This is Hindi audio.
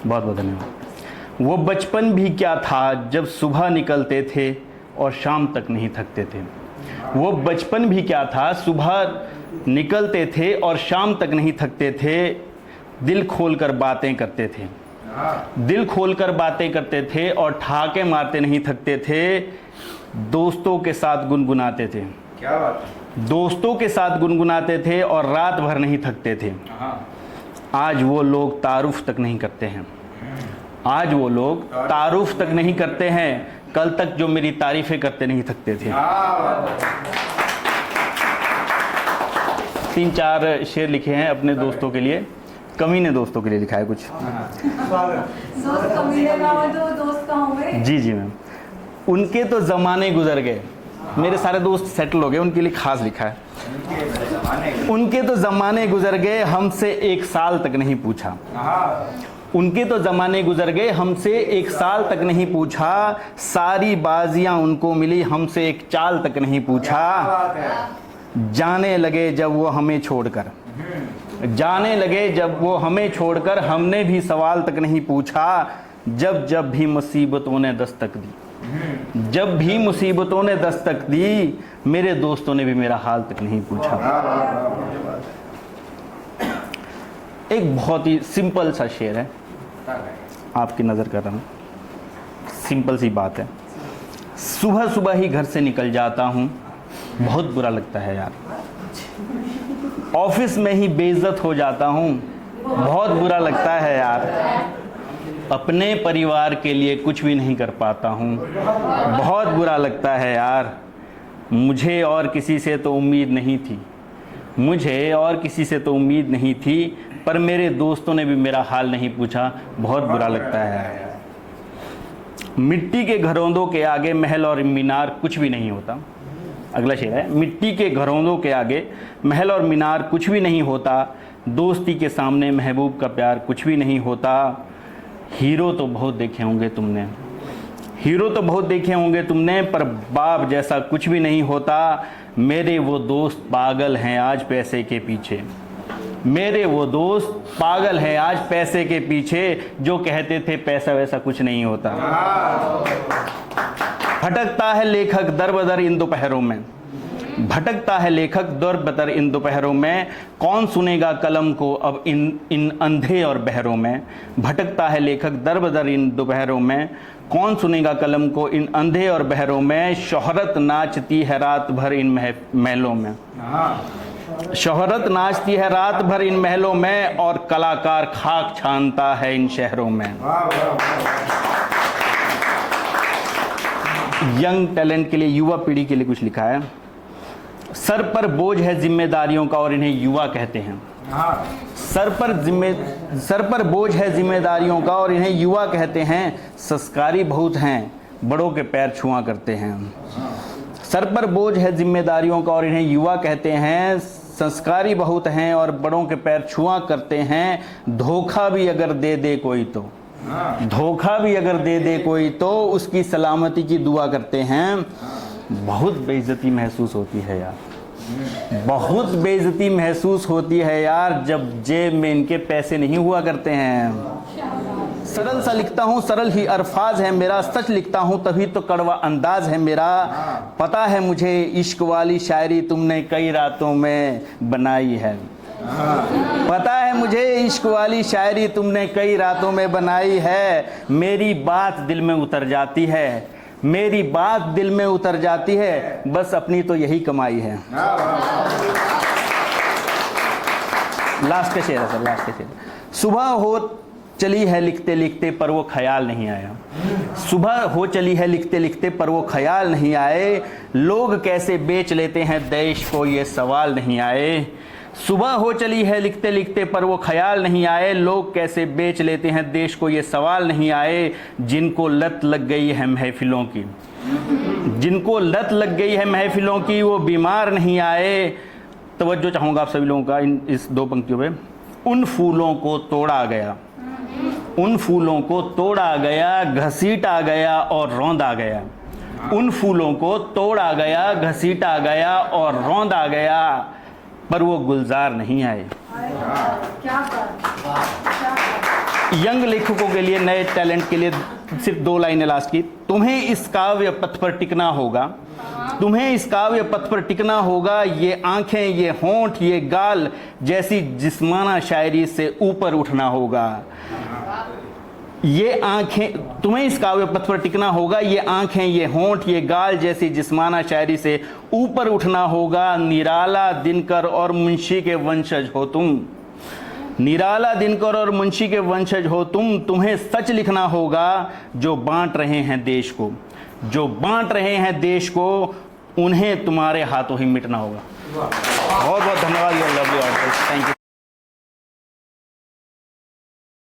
बहुत बहुत धन्यवाद। वो बचपन भी क्या था जब सुबह निकलते थे और शाम तक नहीं थकते थे। वो बचपन भी क्या था, सुबह निकलते थे और शाम तक नहीं थकते थे। दिल खोलकर बातें करते थे, दिल खोलकर बातें करते थे और ठहाके मारते नहीं थकते थे। दोस्तों के साथ गुनगुनाते थे, क्या बात है। दोस्तों के साथ गुनगुनाते थे और रात भर नहीं थकते थे। आज वो लोग तारुफ तक नहीं करते हैं, आज वो लोग तारुफ तक नहीं करते हैं। कल तक जो मेरी तारीफें करते नहीं थकते थे। 3-4 शेर लिखे हैं अपने दोस्तों के लिए, कमीने दोस्तों के लिए लिखा है कुछ। दोस्त कमीने ना हो तो दोस्त कहाँ हुए? जी जी मैम। उनके तो ज़माने गुजर गए, मेरे सारे दोस्त सेटल हो गए, उनके लिए खास लिखा है। उनके तो ज़माने गुजर गए, हमसे 1 साल तक नहीं पूछा। उनके तो ज़माने गुजर गए, हमसे 1 साल तक नहीं पूछा। सारी बाजियां उनको मिली, हमसे 1 चाल तक नहीं पूछा। जाने लगे जब वो हमें छोड़कर, जाने लगे जब वो हमें छोड़कर, हमने भी सवाल तक नहीं पूछा। जब जब भी मुसीबतों ने दस्तक दी, जब भी मुसीबतों ने दस्तक दी, मेरे दोस्तों ने भी मेरा हाल तक नहीं पूछा। एक बहुत ही सिंपल सा शेर है, आपकी नज़र कर रहा हूँ, सिंपल सी बात है। सुबह सुबह ही घर से निकल जाता हूँ, बहुत बुरा लगता है यार। ऑफिस में ही बेइज्जत हो जाता हूँ, बहुत बुरा लगता है यार। अपने परिवार के लिए कुछ भी नहीं कर पाता हूँ, बहुत बुरा लगता है यार। मुझे और किसी से तो उम्मीद नहीं थी, मुझे और किसी से तो उम्मीद नहीं थी, पर मेरे दोस्तों ने भी मेरा हाल नहीं पूछा, बहुत बुरा लगता है यार। मिट्टी के घरौंदों के आगे महल और मीनार कुछ भी नहीं होता। अगला शेर है, मिट्टी के घरौंदों के आगे महल और मीनार कुछ भी नहीं होता। दोस्ती के सामने महबूब का प्यार कुछ भी नहीं होता। हीरो तो बहुत देखे होंगे तुमने, हीरो तो बहुत देखे होंगे तुमने, पर बाप जैसा कुछ भी नहीं होता। मेरे वो दोस्त पागल हैं आज पैसे के पीछे, मेरे वो दोस्त पागल हैं आज पैसे के पीछे, जो कहते थे पैसा वैसा कुछ नहीं होता। भटकता है लेखक दर बदर इन दोपहरों में, भटकता है लेखक दर बदर इन दोपहरों में। कौन सुनेगा कलम को अब इन अंधे और बहरों में। भटकता है लेखक दर बदर इन दोपहरों में, कौन सुनेगा कलम को इन अंधे और बहरों में। शोहरत नाचती है रात भर इन महलों में, शोहरत नाचती है रात भर इन महलों में, और कलाकार खाक छानता है इन शहरों में। यंग टैलेंट के लिए, युवा पीढ़ी के लिए कुछ लिखा है। सर पर बोझ है जिम्मेदारियों का और इन्हें युवा कहते हैं। सर पर बोझ है जिम्मेदारियों का और इन्हें युवा कहते हैं। संस्कारी बहुत हैं, बड़ों के पैर छुआ करते हैं। सर पर बोझ है जिम्मेदारियों का और इन्हें युवा कहते हैं। संस्कारी बहुत हैं और बड़ों के पैर छुआ करते हैं। धोखा भी अगर दे दे कोई तो, धोखा भी अगर दे दे कोई तो, उसकी सलामती की दुआ करते हैं। बहुत बेइज्जती महसूस होती है यार, बहुत बेइज्जती महसूस होती है यार, जब जेब में इनके पैसे नहीं हुआ करते हैं। सरल सा लिखता हूँ, सरल ही अल्फाज है मेरा, सच लिखता हूँ तभी तो कड़वा अंदाज है मेरा। पता है मुझे इश्क वाली शायरी तुमने कई रातों में बनाई है, पता है मुझे इश्क वाली शायरी तुमने कई रातों में बनाई है। मेरी बात दिल में उतर जाती है, मेरी बात दिल में उतर जाती है, बस अपनी तो यही कमाई है। लास्ट का शेर है सर, लास्ट का शेर। सुबह हो चली है लिखते लिखते पर वो ख्याल नहीं आया, सुबह हो चली है लिखते लिखते पर वो ख्याल नहीं आए। लोग कैसे बेच लेते हैं देश को ये सवाल नहीं आए। सुबह हो चली है लिखते लिखते पर वो ख्याल नहीं आए। लोग कैसे बेच लेते हैं देश को ये सवाल नहीं आए। जिनको लत लग गई है महफिलों की, जिनको लत लग गई है महफिलों की, वो बीमार नहीं आए। तवज्जो चाहूँगा आप सभी लोगों का इस 2 पंक्तियों पे। उन फूलों को तोड़ा गया, उन फूलों को तोड़ा गया, घसीटा गया और रौंदा गया। उन फूलों को तोड़ा गया, घसीटा गया और रौंदा गया, पर वो गुलजार नहीं आए। यंग लेखकों के लिए, नए टैलेंट के लिए सिर्फ 2 लाइनें लास्ट की। तुम्हें इस काव्य पथ पर टिकना होगा, तुम्हें इस काव्य पथ पर टिकना होगा, ये आंखें, ये होंठ, ये गाल जैसी जिस्माना शायरी से ऊपर उठना होगा। ये आंखें, तुम्हें इस काव्य पथ पर टिकना होगा, ये आंखें, ये होंठ, ये गाल जैसी जिस्माना शायरी से ऊपर उठना होगा। निराला दिनकर और मुंशी के वंशज हो तुम, निराला दिनकर और मुंशी के वंशज हो तुम। तुम्हें सच लिखना होगा, जो बांट रहे हैं देश को, जो बांट रहे हैं देश को, उन्हें तुम्हारे हाथों ही मिटना होगा। बहुत बहुत धन्यवाद। Thank you.